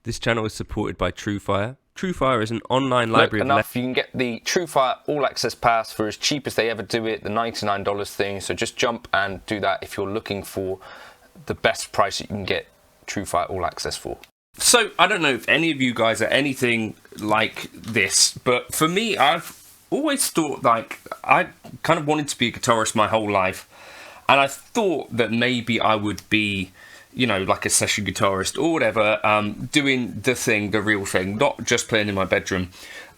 This channel is supported by Truefire. Truefire is an online library enough, you can get the Truefire All Access Pass for as cheap as they ever do it, the $99 thing. So just jump and do that if you're looking for the best price that you can get Truefire All Access for. So, I don't know if any of you guys are anything like this, but for me, I've always thought, like, I kind of wanted to be a guitarist my whole life, and I thought that maybe I would be, you know, like a session guitarist or whatever, doing the thing, the real thing, not just playing in my bedroom.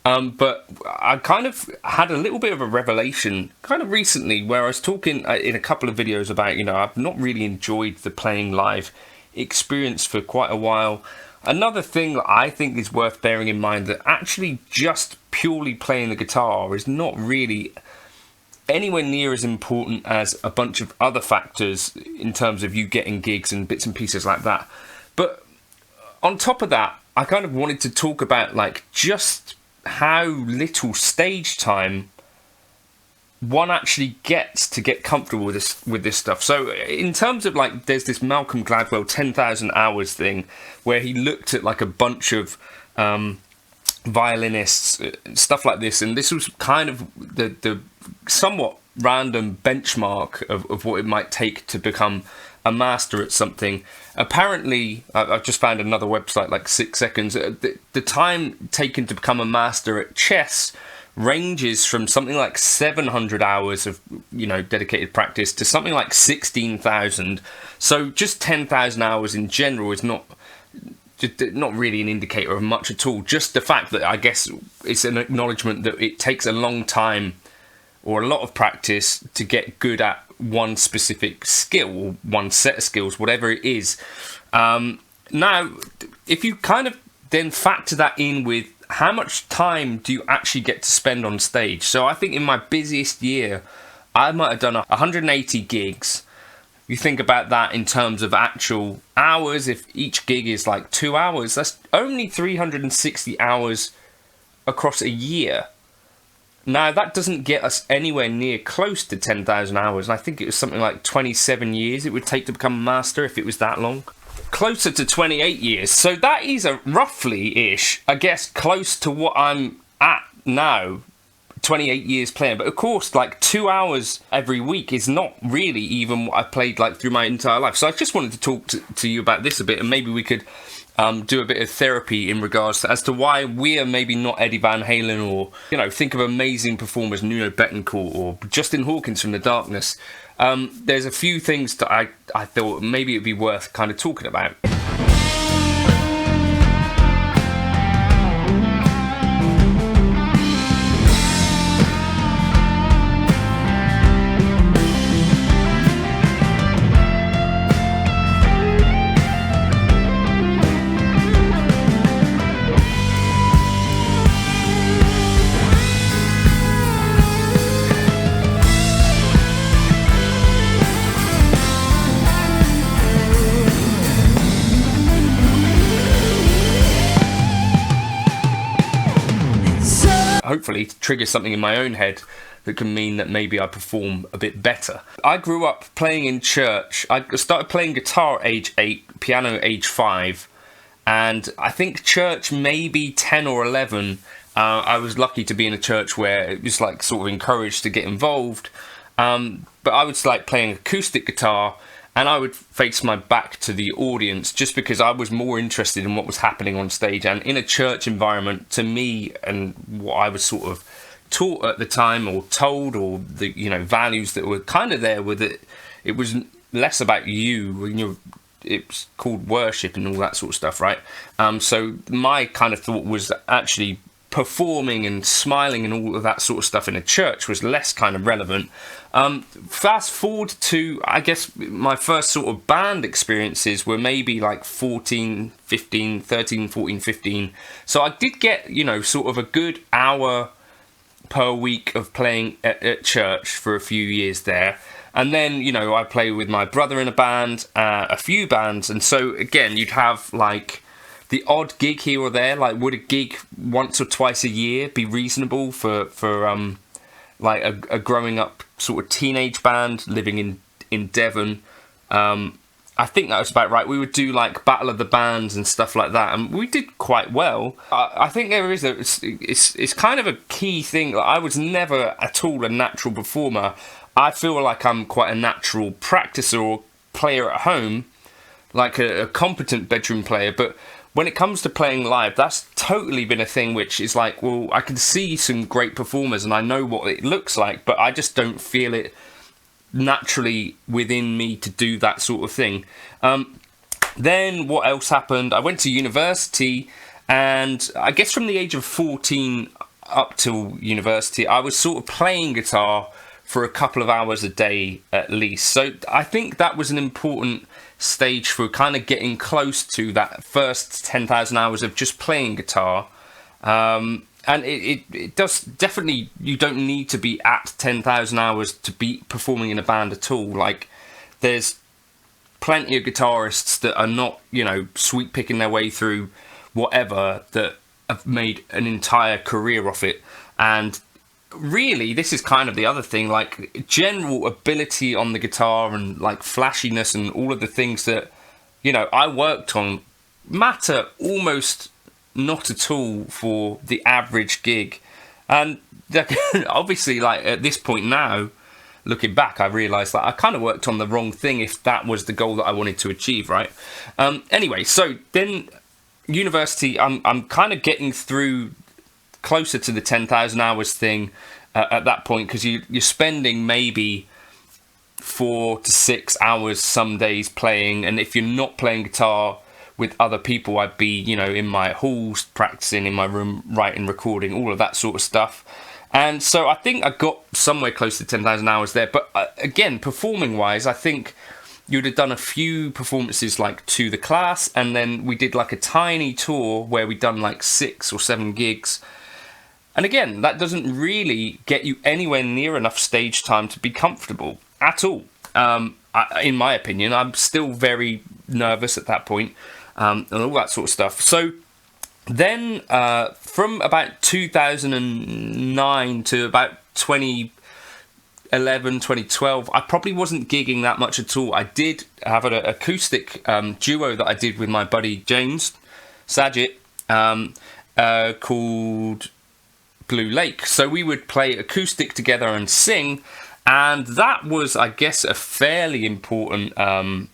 But I kind of had a little bit of a revelation kind of recently where I was talking in a couple of videos about, you know, I've not really enjoyed the playing live experience for quite a while. Another thing that I think is worth bearing in mind, that actually just purely playing the guitar is not really anywhere near as important as a bunch of other factors in terms of you getting gigs and bits and pieces like that. But on top of that, I kind of wanted to talk about, like, just how little stage time one actually gets to get comfortable with this stuff. So in terms of, like, there's this Malcolm Gladwell 10,000 hours thing where he looked at, like, a bunch of violinists, stuff like this, and this was kind of the somewhat random benchmark of what it might take to become a master at something. Apparently, I've just found another website, like 6 seconds, the time taken to become a master at chess ranges from something like 700 hours of, you know, dedicated practice to something like 16,000. So just 10,000 hours in general is not really an indicator of much at all. Just the fact that, I guess, it's an acknowledgement that it takes a long time or a lot of practice to get good at one specific skill or one set of skills, whatever it is. Now, if you kind of then factor that in with how much time do you actually get to spend on stage? So I think in my busiest year, I might have done 180 gigs. You think about that in terms of actual hours. If each gig is like 2 hours, that's only 360 hours across a year. Now, that doesn't get us anywhere near close to 10,000 hours. And I think it was something like 27 years it would take to become a master if it was that long. Closer to 28 years. So that is a roughly-ish, I guess, close to what I'm at now. 28 years playing. But of course, like 2 hours every week is not really even what I played like through my entire life. So I just wanted to talk to you about this a bit, and maybe we could do a bit of therapy in regards to, as to why we are maybe not Eddie Van Halen, or, you know, think of amazing performers, Nuno Bettencourt or Justin Hawkins from The Darkness. There's a few things that I thought maybe it'd be worth kind of talking about. Hopefully trigger something in my own head that can mean that maybe I perform a bit better. I grew up playing in church. I started playing guitar at age 8, piano at age 5, and I think church maybe 10 or 11. I was lucky to be in a church where it was like sort of encouraged to get involved, but I was like playing acoustic guitar, and I would face my back to the audience just because I was more interested in what was happening on stage. And in a church environment, to me, and what I was sort of taught at the time or told, or the, you know, values that were kind of there, with it was less about you. It's called worship and all that sort of stuff, right? So my kind of thought was actually performing and smiling and all of that sort of stuff in a church was less kind of relevant. Fast forward to, I guess, my first sort of band experiences were maybe like 13, 14, 15. So I did get, you know, sort of a good hour per week of playing at church for a few years there. And then, you know, I played with my brother in a band, a few bands. And so, again, you'd have like the odd gig here or there. Like, would a gig once or twice a year be reasonable for like a growing up sort of teenage band living in Devon? I I think that was about right. We would do like Battle of the Bands and stuff like that, and we did quite well. I think there is it's kind of a key thing. Like, I was never at all a natural performer. I feel like I'm quite a natural practicer or player at home, like a competent bedroom player, but when it comes to playing live, that's totally been a thing which is like, well, I can see some great performers and I know what it looks like, but I just don't feel it naturally within me to do that sort of thing. Then what else happened? I went to university, and I guess from the age of 14 up till university, I was sort of playing guitar for a couple of hours a day at least. So I think that was an important stage for kind of getting close to that first 10,000 hours of just playing guitar. And it does definitely, you don't need to be at 10,000 hours to be performing in a band at all. Like, there's plenty of guitarists that are not, you know, sweep picking their way through whatever, that have made an entire career off it. And really, this is kind of the other thing, like general ability on the guitar and like flashiness and all of the things that, you know, I worked on matter almost not at all for the average gig. And obviously, like at this point now, looking back, I realised that I kind of worked on the wrong thing if that was the goal that I wanted to achieve, right? Anyway, so then university, I'm kind of getting through closer to the 10,000 hours thing at that point, because you're spending maybe 4 to 6 hours some days playing, and if you're not playing guitar with other people, I'd be, you know, in my halls practicing, in my room writing, recording, all of that sort of stuff. And so I think I got somewhere close to 10,000 hours there. But again, performing wise, I think you'd have done a few performances like to the class, and then we did like a tiny tour where we'd done like 6 or 7 gigs. And again, that doesn't really get you anywhere near enough stage time to be comfortable at all. In my opinion, I'm still very nervous at that point, and all that sort of stuff. So then from about 2009 to about 2011, 2012, I probably wasn't gigging that much at all. I did have an acoustic duo that I did with my buddy James Saget called Blue Lake. So we would play acoustic together and sing, and that was, I guess, a fairly important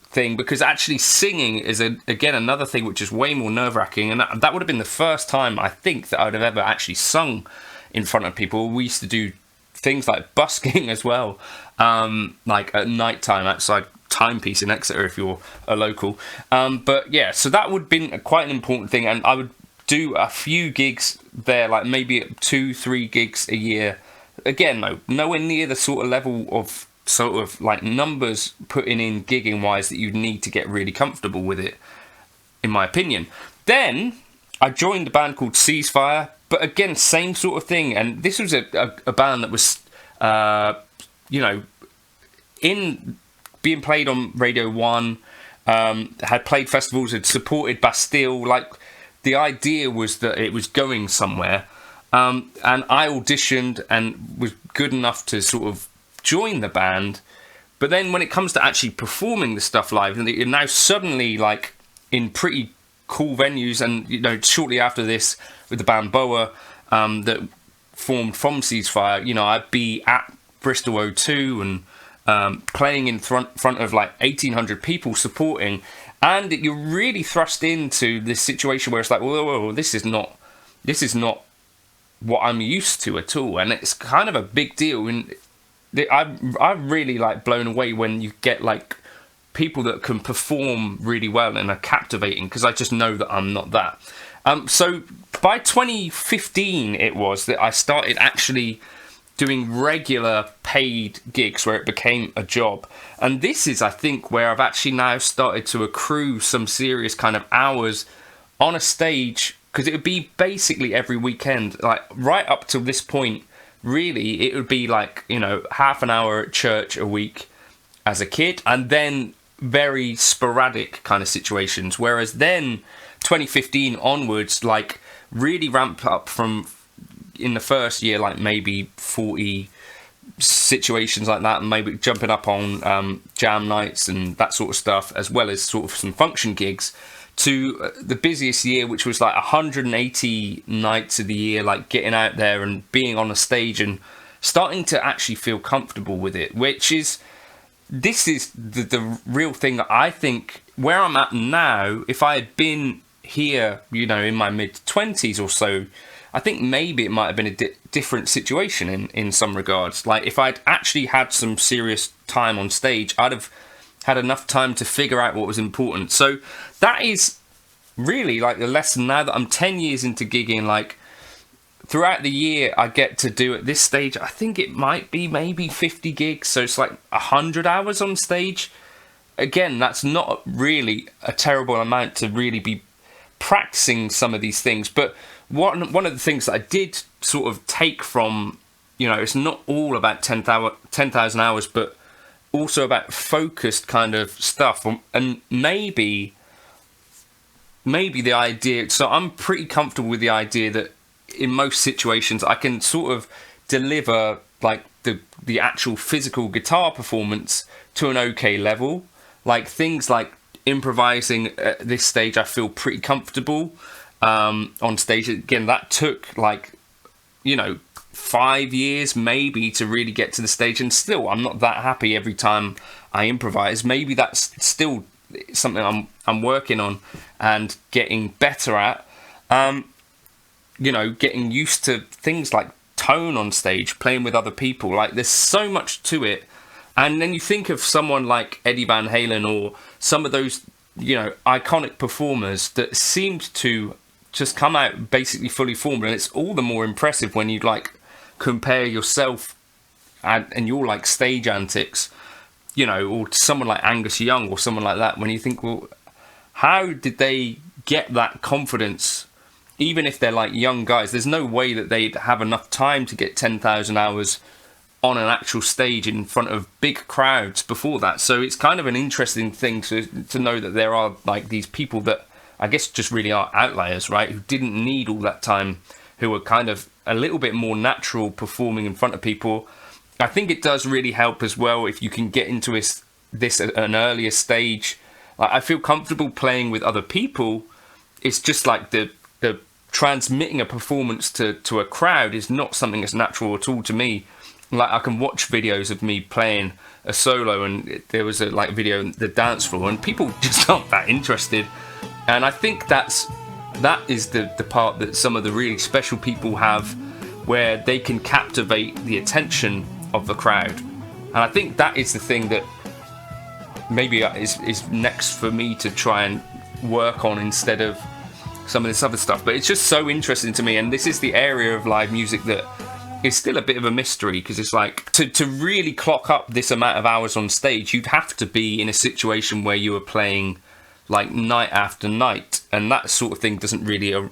thing, because actually singing is again another thing which is way more nerve-wracking, and that would have been the first time I think that I would have ever actually sung in front of people. We used to do things like busking as well, like at night time outside Timepiece in Exeter if you're a local. But yeah, so that would have been quite an important thing, and I would do a few gigs there, like maybe 2-3 gigs a year. Again, nowhere near the sort of level of sort of like numbers putting in gigging wise that you'd need to get really comfortable with it, in my opinion. Then I joined a band called Ceasefire, but again, same sort of thing. And this was a band that was, you know, in being played on Radio 1, had played festivals, had supported Bastille. Like, the idea was that it was going somewhere. And I auditioned and was good enough to sort of join the band. But then when it comes to actually performing the stuff live, and you're now suddenly like in pretty cool venues, and you know, shortly after this with the band Boa that formed from Ceasefire, you know, I'd be at Bristol O2 and playing in front of like 1,800 people supporting, and you're really thrust into this situation where it's like, whoa, this is not what I'm used to at all, and it's kind of a big deal. And I'm really like blown away when you get like people that can perform really well and are captivating, because I just know that I'm not that. So by 2015 it was that I started actually doing regular paid gigs where it became a job. And this is, I think, where I've actually now started to accrue some serious kind of hours on a stage, because it would be basically every weekend, like right up to this point, really, it would be like, you know, half an hour at church a week as a kid, and then very sporadic kind of situations. Whereas then 2015 onwards, like really ramped up from in the first year, like maybe 40 situations like that, and maybe jumping up on jam nights and that sort of stuff, as well as sort of some function gigs, to the busiest year, which was like 180 nights of the year, like getting out there and being on a stage and starting to actually feel comfortable with it, this is the real thing. I think where I'm at now, if I had been here, you know, in my mid-20s or so, I think maybe it might have been a different situation in some regards. Like, if I'd actually had some serious time on stage, I'd have had enough time to figure out what was important. So that is really like the lesson now that I'm 10 years into gigging. Like, throughout the year, I get to do at this stage, I think it might be maybe 50 gigs. So it's like 100 hours on stage. Again, that's not really a terrible amount to really be practicing some of these things. But one of the things that I did sort of take from, you know, it's not all about 10,000 hours, but also about focused kind of stuff. And maybe the idea, so I'm pretty comfortable with the idea that in most situations I can sort of deliver like the actual physical guitar performance to an okay level. Like things like improvising at this stage, I feel pretty comfortable on stage. Again, that took like, you know, 5 years maybe to really get to the stage, and still I'm not that happy every time I improvise. Maybe that's still something I'm working on and getting better at. You know, getting used to things like tone on stage, playing with other people. Like, there's so much to it. And then you think of someone like Eddie Van Halen or some of those, you know, iconic performers that seemed to just come out basically fully formed. And it's all the more impressive when you like compare yourself and your like stage antics, you know, or someone like Angus Young or someone like that, when you think, well, how did they get that confidence? Even if they're like young guys, there's no way that they'd have enough time to get 10,000 hours on an actual stage in front of big crowds before that. So it's kind of an interesting thing to know that there are like these people that I guess just really are outliers, right? Who didn't need all that time, who are kind of a little bit more natural performing in front of people. I think it does really help as well if you can get into this at an earlier stage. Like, I feel comfortable playing with other people. It's just like the transmitting a performance to a crowd is not something that's natural at all to me. Like, I can watch videos of me playing a solo, and there was a like video on the dance floor, and people just aren't that interested. And I think that is the part that some of the really special people have, where they can captivate the attention of the crowd. And I think that is the thing that maybe is next for me to try and work on instead of some of this other stuff. But it's just so interesting to me, and this is the area of live music that is still a bit of a mystery, because it's like to really clock up this amount of hours on stage, you'd have to be in a situation where you were playing like night after night, and that sort of thing doesn't really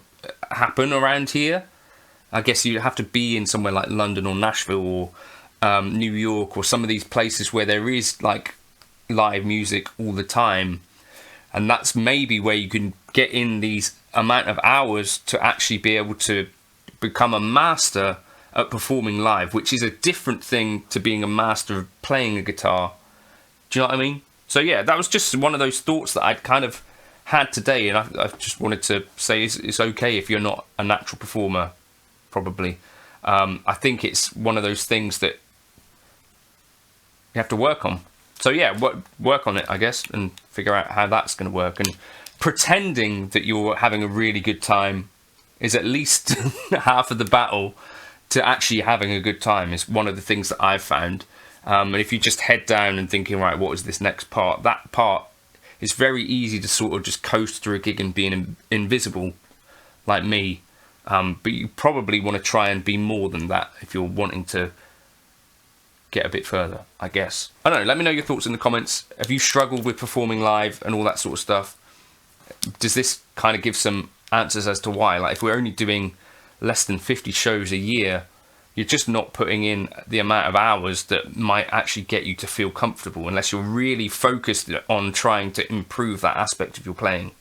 happen around here. I guess you have to be in somewhere like London or Nashville or New York or some of these places where there is like live music all the time, and that's maybe where you can get in these amount of hours to actually be able to become a master at performing live, which is a different thing to being a master of playing a guitar. Do you know what I mean? So yeah, that was just one of those thoughts that I'd kind of had today, and I just wanted to say it's okay if you're not a natural performer, probably. I think it's one of those things that you have to work on. So yeah, work on it, I guess, and figure out how that's going to work. And pretending that you're having a really good time is at least half of the battle to actually having a good time, is one of the things that I've found. And if you just head down and thinking, right, what is this next part? That part is very easy to sort of just coast through a gig and being invisible, like me. But you probably want to try and be more than that if you're wanting to get a bit further, I guess. I don't know, let me know your thoughts in the comments. Have you struggled with performing live and all that sort of stuff? Does this kind of give some answers as to why? Like, if we're only doing less than 50 shows a year, you're just not putting in the amount of hours that might actually get you to feel comfortable, unless you're really focused on trying to improve that aspect of your playing.